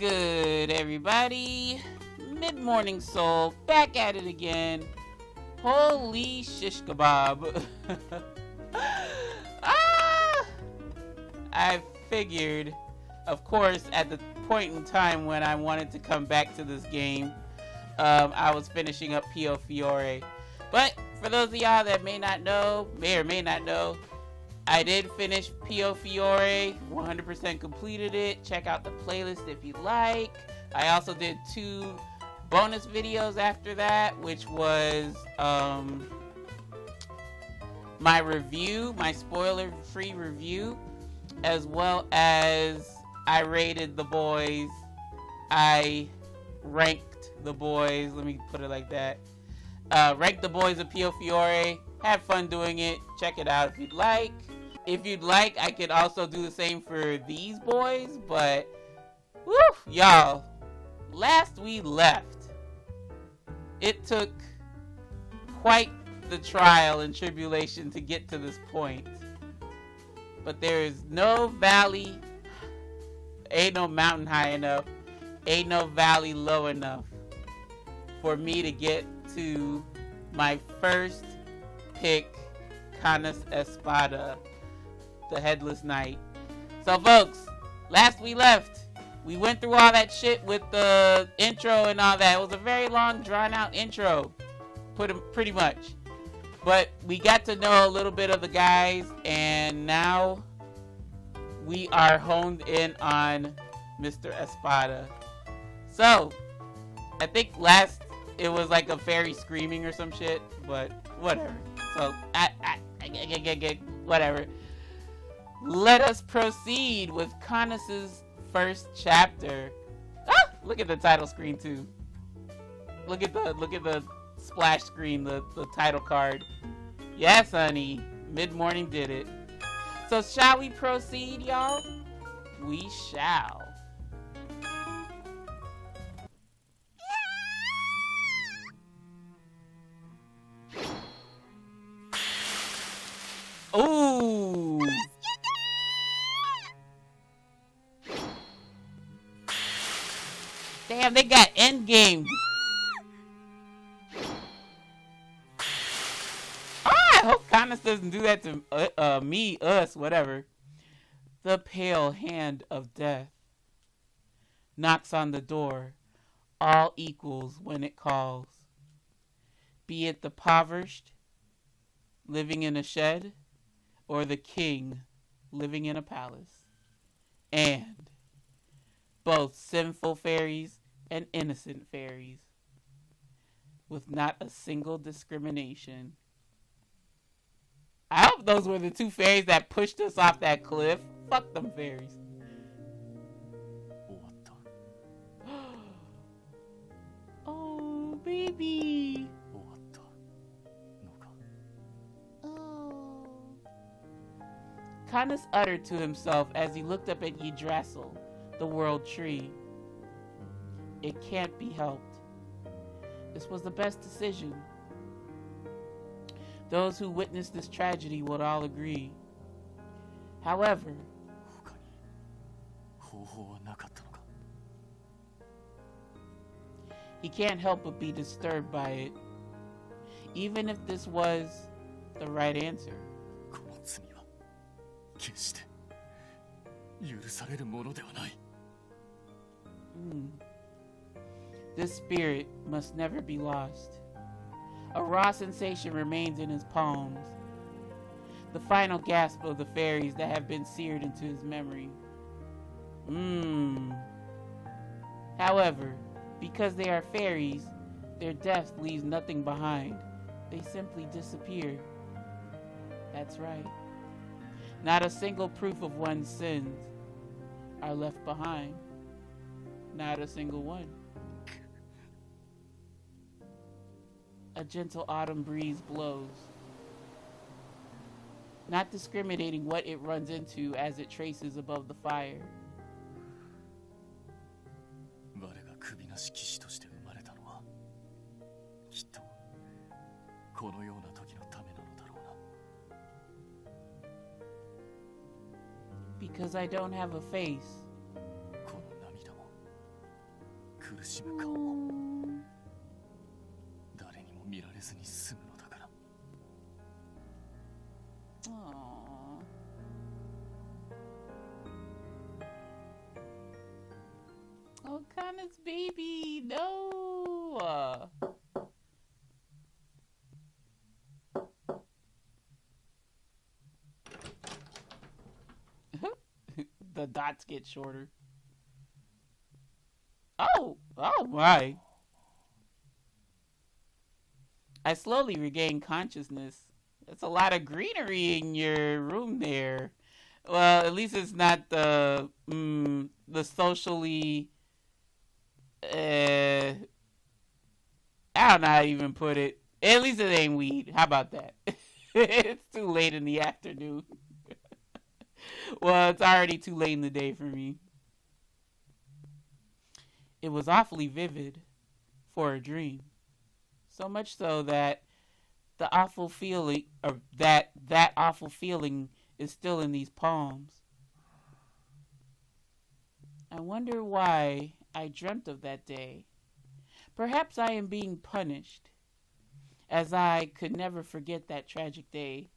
good, everybody? MidMorningSol back at it again. Holy shish kebab. I figured, of course, at the point in time when I wanted to come back to this game, I was finishing up Pio Fiore. But for those of y'all that may or may not know, I did finish Pio Fiore, 100% completed it. Check out the playlist if you like. I also did 2 bonus videos after that, which was my review, my spoiler-free review, as well as I rated the boys. I ranked the boys, let me put it like that. Ranked the boys of Pio Fiore. Had fun doing it. Check it out if you'd like. If you'd like, I could also do the same for these boys, but woo, y'all, last we left, it took quite the trial and tribulation to get to this point. But there is no valley, ain't no mountain high enough, ain't no valley low enough for me to get to my first pick, Canus Espada, the headless knight. So folks, last we left, we went through all that shit with the intro and all that. It was a very long, drawn out intro, pretty much. But we got to know a little bit of the guys, and now we are honed in on Mr. Espada. So, I think last it was like a fairy screaming or some shit, but whatever. So, whatever. Let us proceed with Canus's first chapter. Ah, look at the title screen too. Look at the splash screen, the title card. Yes, honey, Mid-Morning did it. So shall we proceed, y'all? We shall. Ooh. Damn, they got endgame. I hope Canus doesn't do that to me, us, whatever. The pale hand of death knocks on the door, all equals when it calls. Be it the impoverished living in a shed, or the king living in a palace. And both sinful fairies and innocent fairies, with not a single discrimination. I hope those were the 2 fairies that pushed us off that cliff. Fuck them fairies. Oh, baby. Oh. Canus uttered to himself as he looked up at Yggdrasil, the world tree. It can't be helped. This was the best decision. Those who witnessed this tragedy would all agree. However, he can't help but be disturbed by it, even if this was the right answer. This spirit must never be lost. A raw sensation remains in his palms, the final gasp of the fairies that have been seared into his memory. However, because they are fairies, their death leaves nothing behind. They simply disappear. That's right. Not a single proof of one's sins are left behind. Not a single one. A gentle autumn breeze blows, not discriminating what it runs into as it traces above the fire. Because I don't have a face, 苦しむ顔を誰にも見られずに済むのだから。Oh, Canus baby, no. The dots get shorter. Oh my. I slowly regain consciousness. That's a lot of greenery in your room there. Well, at least it's not the socially I don't know how to even put it. At least it ain't weed. How about that? It's too late in the afternoon. Well, it's already too late in the day for me. It was awfully vivid for a dream. So much so that the awful feeling, or that awful feeling is still in these palms. I wonder why I dreamt of that day. Perhaps I am being punished, as I could never forget that tragic day.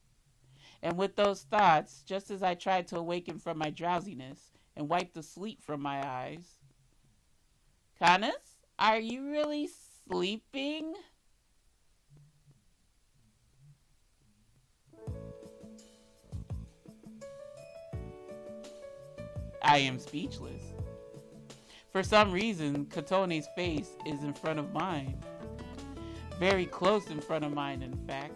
And with those thoughts, just as I tried to awaken from my drowsiness and wipe the sleep from my eyes. Canus, are you really sleeping? I am speechless. For some reason, Kotone's face is in front of mine. Very close in front of mine, in fact.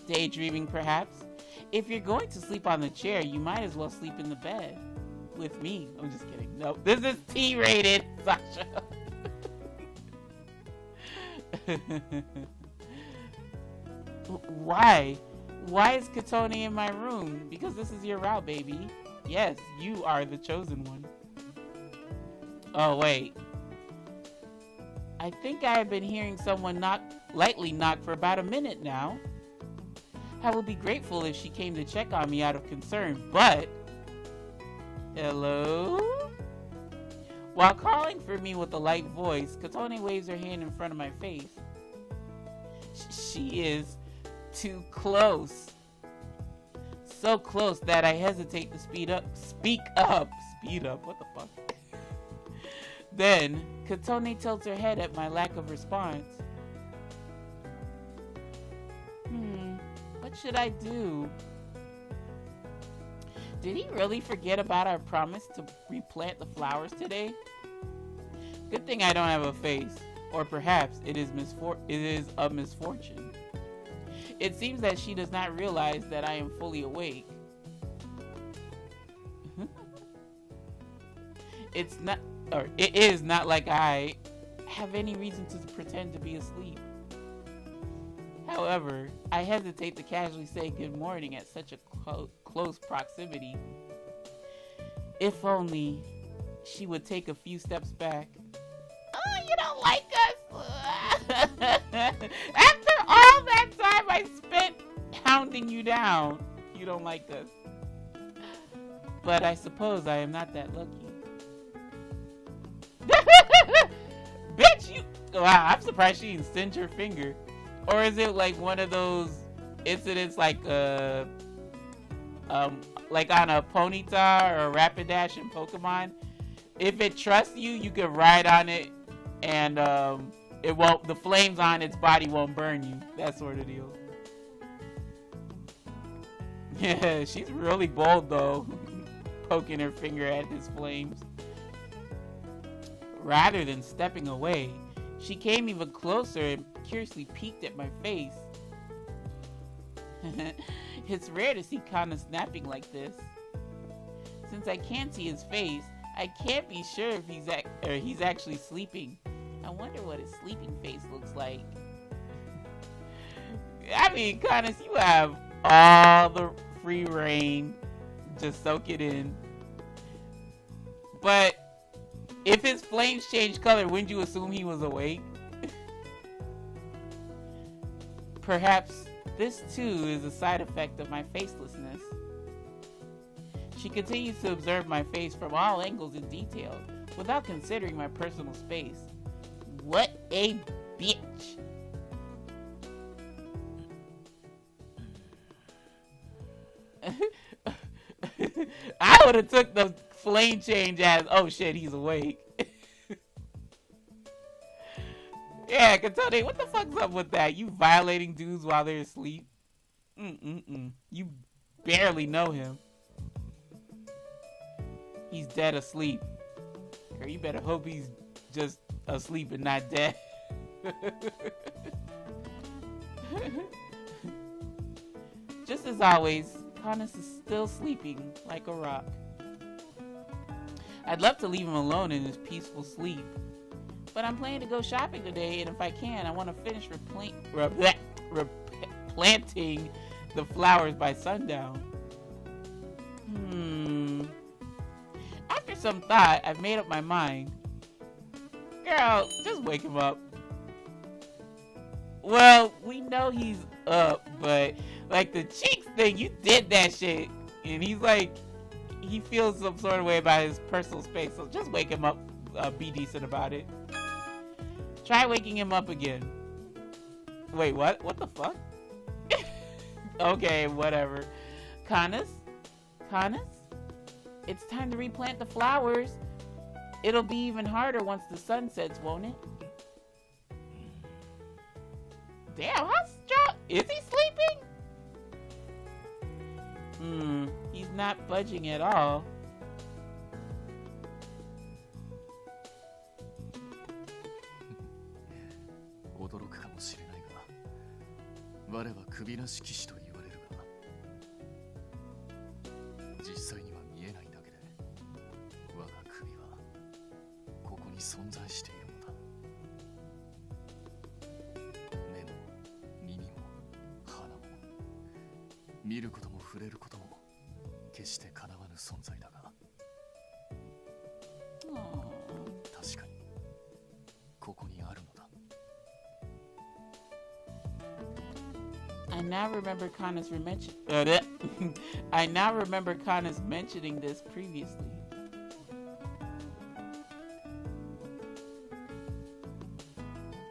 Daydreaming, perhaps? If you're going to sleep on the chair, you might as well sleep in the bed. With me. I'm just kidding. Nope. This is T-rated, Sasha. Why? Why is Kotone in my room? Because this is your route, baby. Yes, you are the chosen one. Oh, wait. I think I have been hearing someone lightly knock for about a minute now. I would be grateful if she came to check on me out of concern, but... Hello? While calling for me with a light voice, Kotone waves her hand in front of my face. She is too close. So close that I hesitate to speak up. Speed up, what the fuck? Then, Kotone tilts her head at my lack of response. What should I do? Did he really forget about our promise to replant the flowers today? Good thing I don't have a face. Or perhaps it is a misfortune. It seems that she does not realize that I am fully awake. It is not like I have any reason to pretend to be asleep. However, I hesitate to casually say good morning at such a close proximity. If only she would take a few steps back. Oh, you don't like us? After all that time I spent hounding you down, you don't like us. But I suppose I am not that lucky. Bitch, you... Wow, I'm surprised she didn't singe her finger. Or is it like one of those incidents like on a Ponyta or a Rapidash in Pokemon? If it trusts you, you can ride on it and it won't, the flames on its body won't burn you. That sort of deal. Yeah, she's really bold though. Poking her finger at his flames. Rather than stepping away, she came even closer and curiously peeked at my face. It's rare to see Kana snapping like this. Since I can't see his face, I can't be sure if he's actually sleeping. I wonder what his sleeping face looks like. I mean, Kana, you have all the free reign. Just soak it in. But if his flames changed color, wouldn't you assume he was awake? Perhaps this too is a side effect of my facelessness. She continues to observe my face from all angles in detail, without considering my personal space. What a bitch! I would have took the flame change as, oh shit, he's awake. Yeah, Katone, what the fuck's up with that? You violating dudes while they're asleep? You barely know him. He's dead asleep. Girl, you better hope he's just asleep and not dead. Just as always, Canus is still sleeping like a rock. I'd love to leave him alone in his peaceful sleep, but I'm planning to go shopping today, and if I can, I want to finish replanting the flowers by sundown. After some thought, I've made up my mind. Girl, just wake him up. Well, we know he's up, but like the cheeks thing, you did that shit, and he's like, he feels some sort of way about his personal space, so just wake him up, be decent about it. Try waking him up again. Wait, what? What the fuck? Okay, whatever. Canus? It's time to replant the flowers. It'll be even harder once the sun sets, won't it? Damn, how strong? Is he sleeping? He's not budging at all. I now remember Canus mentioning this previously.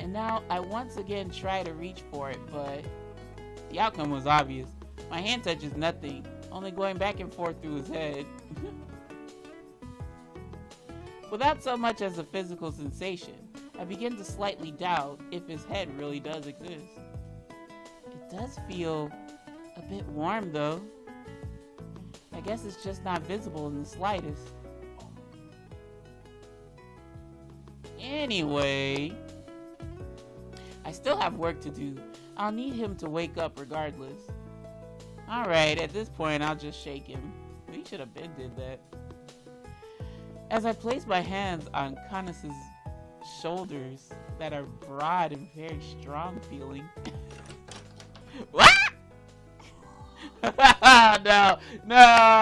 And now I once again try to reach for it, but the outcome was obvious. My hand touches nothing, only going back and forth through his head. Without so much as a physical sensation, I begin to slightly doubt if his head really does exist. It does feel a bit warm though. I guess it's just not visible in the slightest. Anyway, I still have work to do. I'll need him to wake up regardless. Alright, at this point I'll just shake him. We should have been did that. As I place my hands on Canus's shoulders that are broad and very strong feeling. What? No,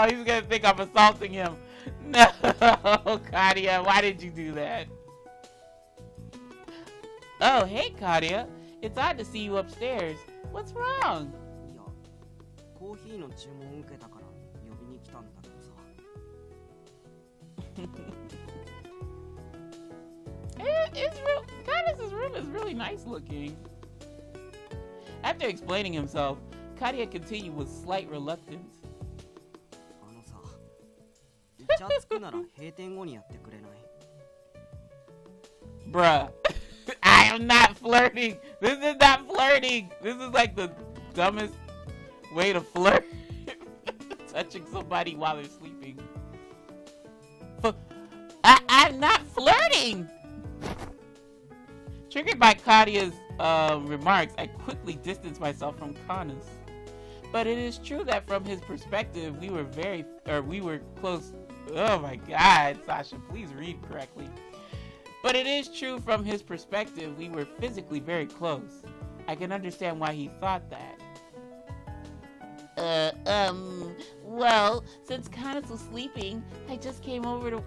he's gonna think I'm assaulting him. No, Kadia, why did you do that? Oh, hey, Kadia. It's odd to see you upstairs. What's wrong? Canus's room is really nice looking. After explaining himself, Kadia continued with slight reluctance. Bruh, I am not flirting. This is not flirting. This is like the dumbest way to flirt. Touching somebody while they're sleeping. I'm not flirting. Triggered by Kadia's remarks, I quickly distanced myself from Canus. But it is true that from his perspective, we were close. Oh my God, Sasha, please read correctly. But it is true from his perspective, we were physically very close. I can understand why he thought that. Well, since Canus was sleeping, I just came to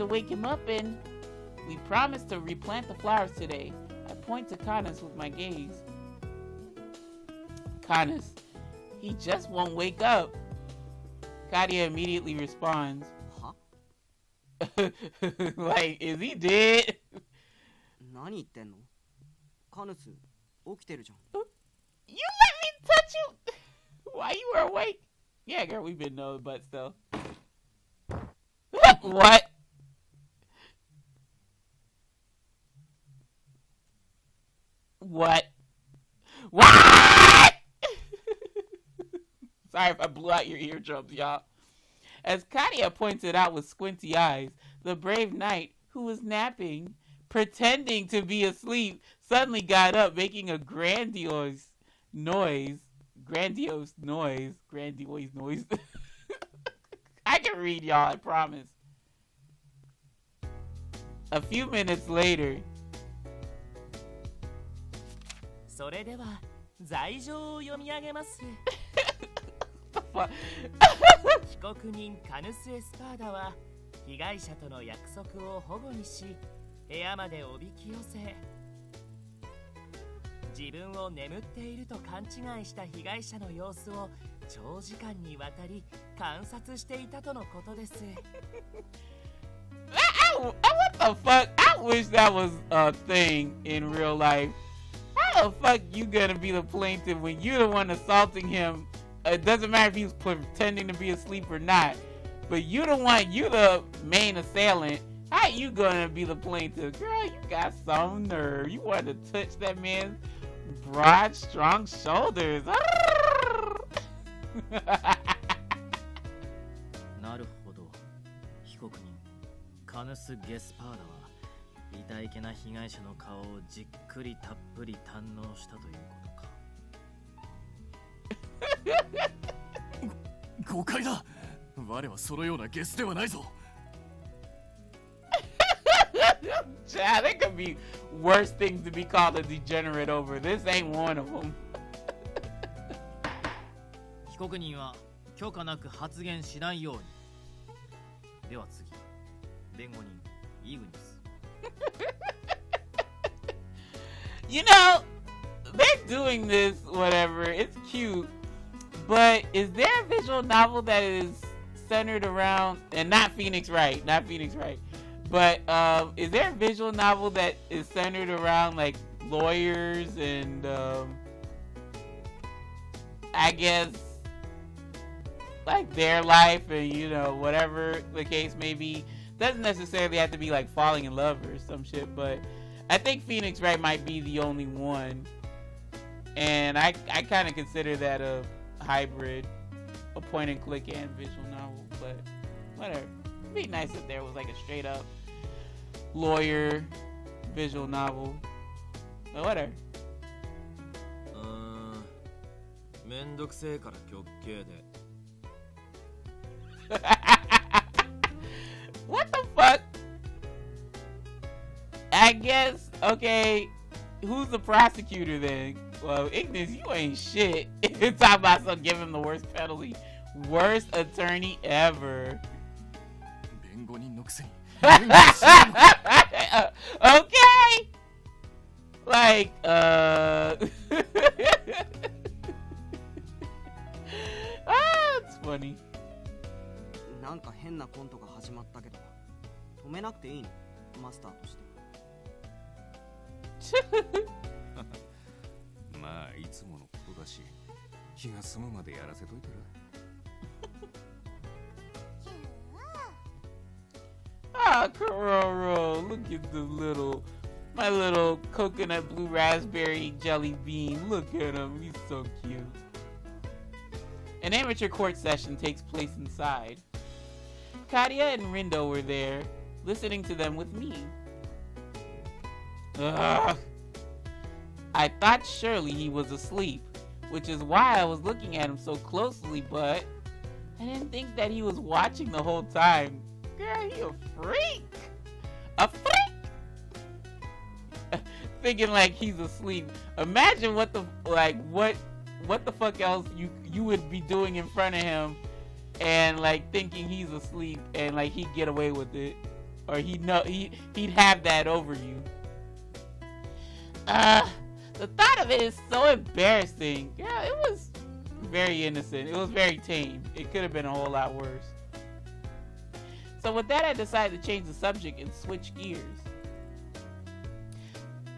wake him up, and we promised to replant the flowers today. I point to Canus with my gaze. Canus, he just won't wake up. Kadia immediately responds, は like, is he dead? 何言ってんの？カヌス、起きてるじゃん。 You let me touch you while you were awake? Yeah, girl, we've been knowing, but still. What? What? What? Sorry if I blew out your eardrums, y'all. As Kadia pointed out with squinty eyes, the brave knight, who was napping, pretending to be asleep, suddenly got up, making a grandiose noise. I can read, y'all, I promise. A few minutes later, それでは罪状を読み上げます。 被告人カヌス・エスパーダは被害者との約束を反故にし、部屋までおびき寄せ、自分を眠っていると勘違いした被害者の様子を長時間にわたり観察していたとのことです。 what the fuck? I wish that was a thing in real life. How the fuck you gonna be the plaintiff when you're the one assaulting him? It doesn't matter if he's pretending to be asleep or not, but you the main assailant. How you gonna be the plaintiff? Girl, you got some nerve. You wanted to touch that man's broad, strong shoulders. なるほど。被告人カヌス・ゲスパーダは痛いけな被害者の顔をじっくりたっぷり堪能したということか。誤解だ。我はそのようなゲスではないぞ。Chad, there could be worse things to be called a degenerate over. This ain't one of them. 被告人は許可なく発言しないように。では次、弁護人イグニス。You know, they're doing this, whatever. It's cute. But is there a visual novel that is centered around, and not Phoenix Wright, but is there a visual novel that is centered around like lawyers and I guess like their life and, you know, whatever the case may be? Doesn't necessarily have to be like falling in love or some shit, but I think Phoenix Wright might be the only one, and I kind of consider that a hybrid, a point and click and visual novel, but whatever. It'd be nice if there was like a straight up lawyer visual novel, but whatever. めんどくせえから極刑で。What the fuck? I guess, okay, who's the prosecutor then? Well, Ignis, you ain't shit. Talk about some give him the worst penalty. Worst attorney ever. 弁護人のくせに。Okay. Like, it's funny. なんか変なコントが始まったけど、止めなくていいの？マスターとして。まあいつものことだし、気が済むまでやらせといてる。Ah, Kororo, look at my little coconut blue raspberry jelly bean. Look at him, he's so cute. An amateur court session takes place inside. Kadia and Rindo were there, listening to them with me. Ugh. I thought surely he was asleep, which is why I was looking at him so closely, but I didn't think that he was watching the whole time. Girl, you a freak! A freak! Thinking like he's asleep. Imagine what the fuck else you would be doing in front of him, and like thinking he's asleep and like he'd get away with it, or he'd have that over you. The thought of it is so embarrassing. Yeah, it very innocent. It was very tame. It could have been a whole lot worse. So with that, I decided to change the subject and switch gears.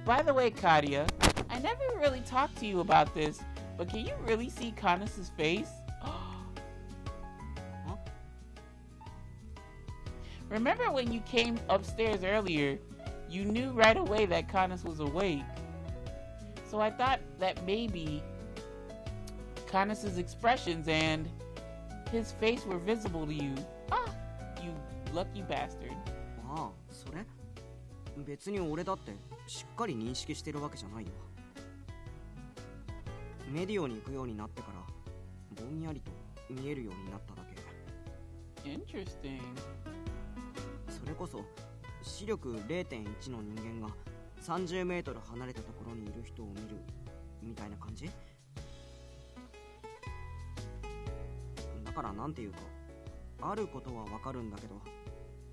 By the way, Katia, I never really talked to you about this, but can you really see Canus's face? Huh? Remember when you came upstairs earlier, you knew right away that Canus was awake. So I thought that maybe Canus's expressions and his face were visible to you. You lucky bastard. ああ、それ別に俺だってしっかり認識してるわけじゃないよ。メディオに行くようになってからぼんやりと見えるようになっただけ。 Interesting. それこそ視力 0.1 の人間が30メートル離れたところにいる人を見るみたいな感じ。だからなんていうか、あることはわかるんだけど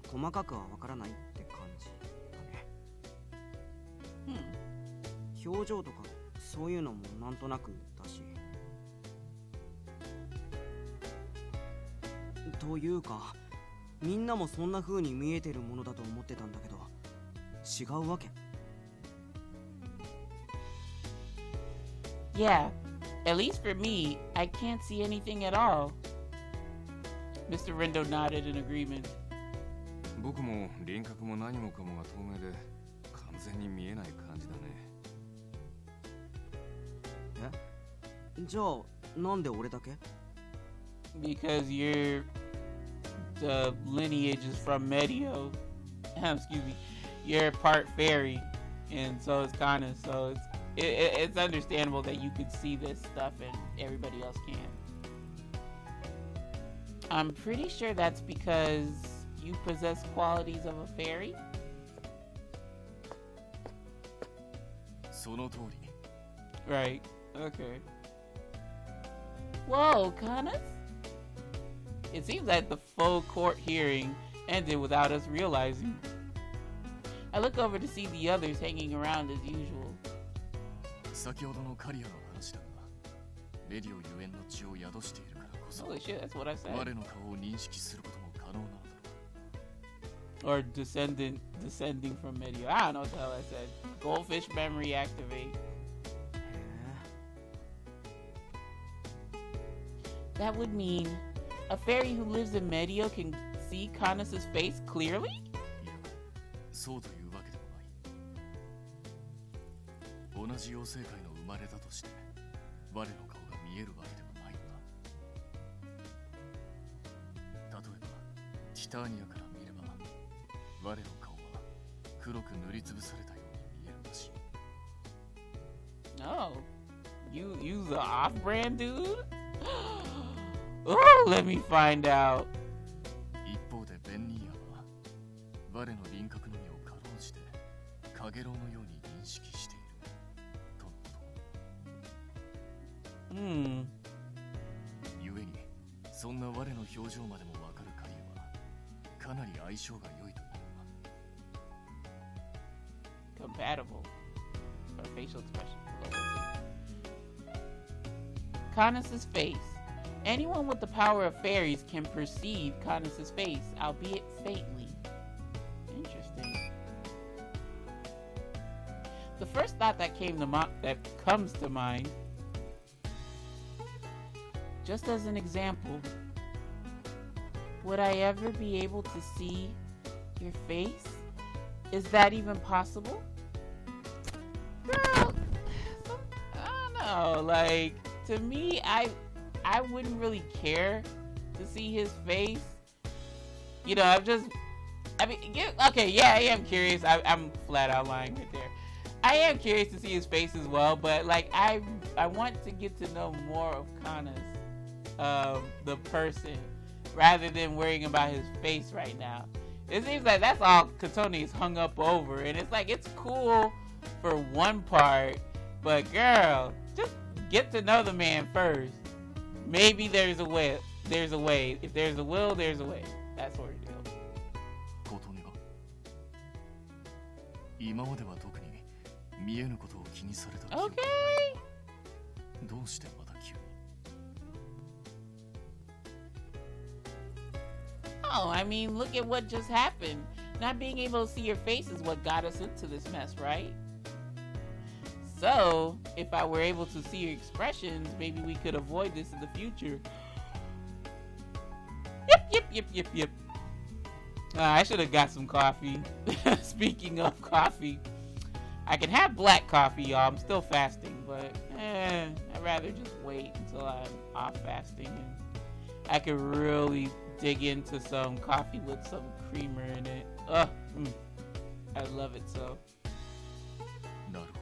細かくはわからないって感じだね。表情とかそういうのもなんとなくだし。というかみんなもそんな風に見えてるものだと思ってたんだけど違うわけ。Yeah, at least for me, I can't see anything at all. Mr. Rendo nodded in agreement. 僕も輪郭も何もかもが透明で完全に見えない感じだね。え？じゃあなんで俺だけ？ Because the lineage is from Medio. Excuse me. You're part fairy, and so is Canus. So it's understandable that you could see this stuff and everybody else can't. I'm pretty sure that's because you possess qualities of a fairy. その通り。 Right. Okay. Whoa, Canus? It seems that the full court hearing ended without us realizing. I look over to see the others hanging around as usual. 先ほどのカリアの話だが、レディオゆえんの血を宿しているからこそ、 Holy shit, that's what I said. 我の顔を認識することも可能なのだろう。 Or descending from Medio. I don't know what the hell I said. Goldfish memory activate. That would mean a fairy who lives in Medio can see Canus's face clearly? いや、そうというわけでもない。同じ妖精界の生まれだとして、我の顔が見えるわけではないのだ。例えば、ティターニアから見れば、我の顔は黒く塗りつぶされたように見えるらしい。 No. You's an off-brand dude? Oh, let me find out. 一方でベンニーヤは我の輪郭のみをかろうじてカゲロウのように認識しているとのこと。ゆえにそんな我の表情までもわかるカリアはかなり相性が良いという Compatible. Or facial expression. Canus's face. Anyone with the power of fairies can perceive Canus's face, albeit faintly. Interesting. The first thought that comes to mind, just as an example, would I ever be able to see your face? Is that even possible? Girl, I don't know. Like, to me, I wouldn't really care to see his face. You know, I am curious. I'm flat out lying right there. I am curious to see his face as well, but like I want to get to know more of Canus, the person, rather than worrying about his face right now. It seems like that's all Katone is hung up over, and it's like it's cool for one part, but girl, just get to know the man first. Maybe there's a way. There's a way. If there's a will, there's a way. That sort of deal. コトネが今までは特に見えぬことを気にされた記憶がない。どうしてまた急に？ No, I mean, look at what just happened. Not being able to see your face is what got us into this mess, right? So, if I were able to see your expressions, maybe we could avoid this in the future. Yep. I should have got some coffee. Speaking of coffee, I can have black coffee, y'all. I'm still fasting, but I'd rather just wait until I'm off fasting and I could really dig into some coffee with some creamer in it. I love it so. なるほど。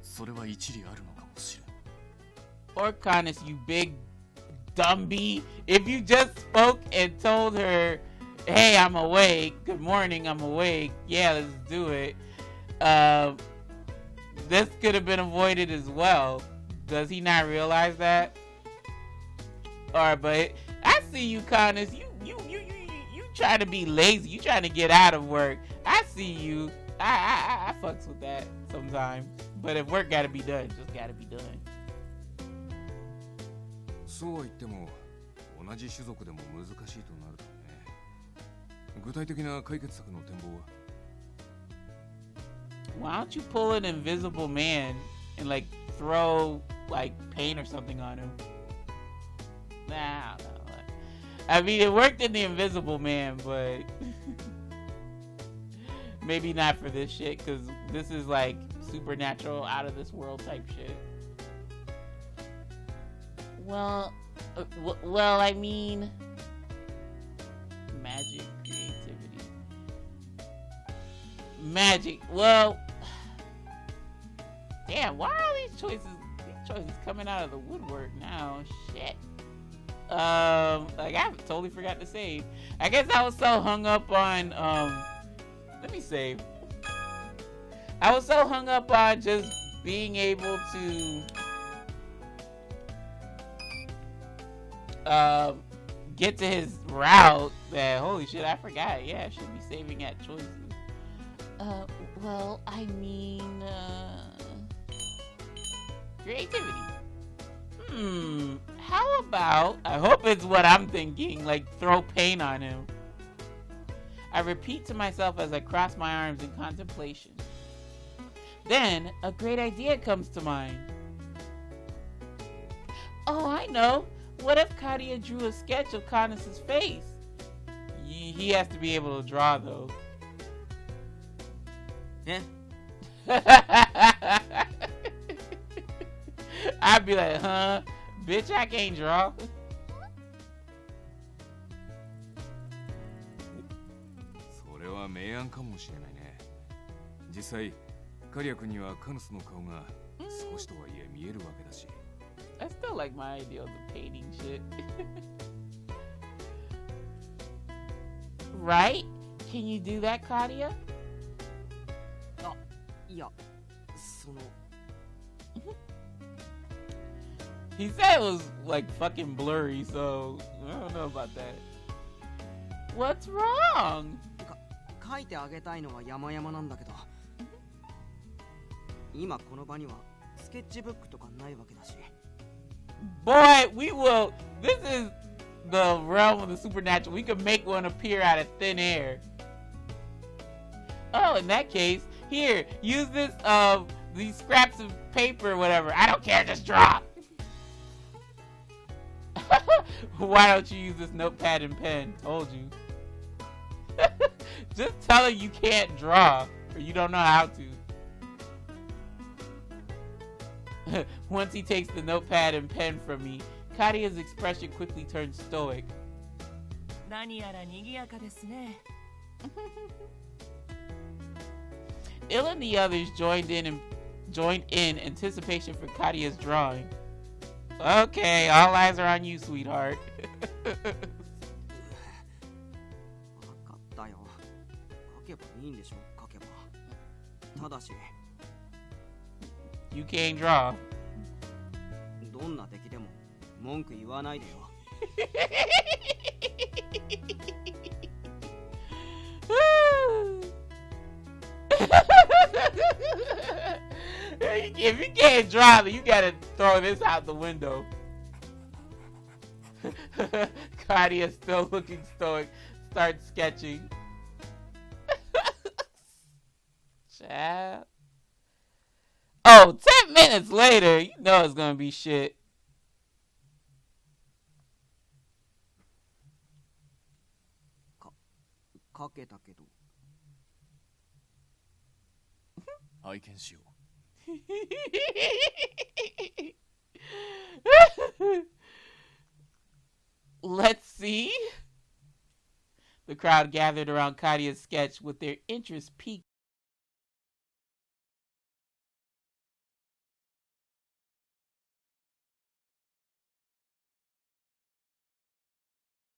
それは一理あるのかもしれん。 Or Canus, you big dumby. If you just spoke and told her, hey, I'm awake. Good morning, I'm awake. Yeah, let's do it. This could have been avoided as well. Does he not realize that? Alright, but I see you, Canus. You trying to be lazy. You trying to get out of work. I see you. I fucks with that sometimes. But if work gotta be done, just gotta be done. そうは言っても同じ種族でも難しいとなるとね。具体的な解決策の展望は Why don't you pull an invisible man and like throw like paint or something on him? Nah, no. I mean, it worked in the Invisible Man, but maybe not for this shit, because this is like supernatural, out of this world type shit. Well, I mean, magic, creativity, magic. Well, damn, why are all these choices coming out of the woodwork now? Shit. Like I totally forgot to save. I guess I was so hung up on let me save. I was so hung up on just being able to get to his route that holy shit, I forgot. Yeah, I should be saving at choices. Well, I mean creativity. How about, I hope it's what I'm thinking, like throw paint on him. I repeat to myself as I cross my arms in contemplation. Then, a great idea comes to mind. Oh, I know. What if Katia drew a sketch of Canus' face? He has to be able to draw, though. Yeah. I'd be like, huh? Bitch, I can't draw. それは明暗かもしれないね。実際、カリア君にはカヌスの顔が少しとはいえ見えるわけだし。I still like my idea of the painting shit. Right? Can you do that, Katia? いや、その He said it was like fucking blurry, so I don't know about that. What's wrong? 書いてあげたいのは山々なんだけど、今この場にはスケッチブックとかないわけだし。Boy, we will. This is the realm of the supernatural. We could make one appear out of thin air. Oh, in that case, here, use this these scraps of paper or whatever. I don't care, just draw. Why don't you use this notepad and pen? Told you. Just tell her you can't draw or you don't know how to. Once he takes the notepad and pen from me, Katia's expression quickly turns stoic. 何やら賑やかですね。Il and the others joined in anticipation for Katia's drawing. Okay, all eyes are on you, sweetheart. 分かったよ。書けばいいんでしょ、書けば。ただし、 You can't draw. どんな敵でも文句言わないでよ。If you can't draw, then you gotta throw this out the window. Kadia, still looking stoic, starts sketching. Child. Oh, 10 minutes later, you know it's gonna be shit. Kaketa-kedo. 拝見しよう。Let's see. The crowd gathered around Kadia's sketch with their interest piqued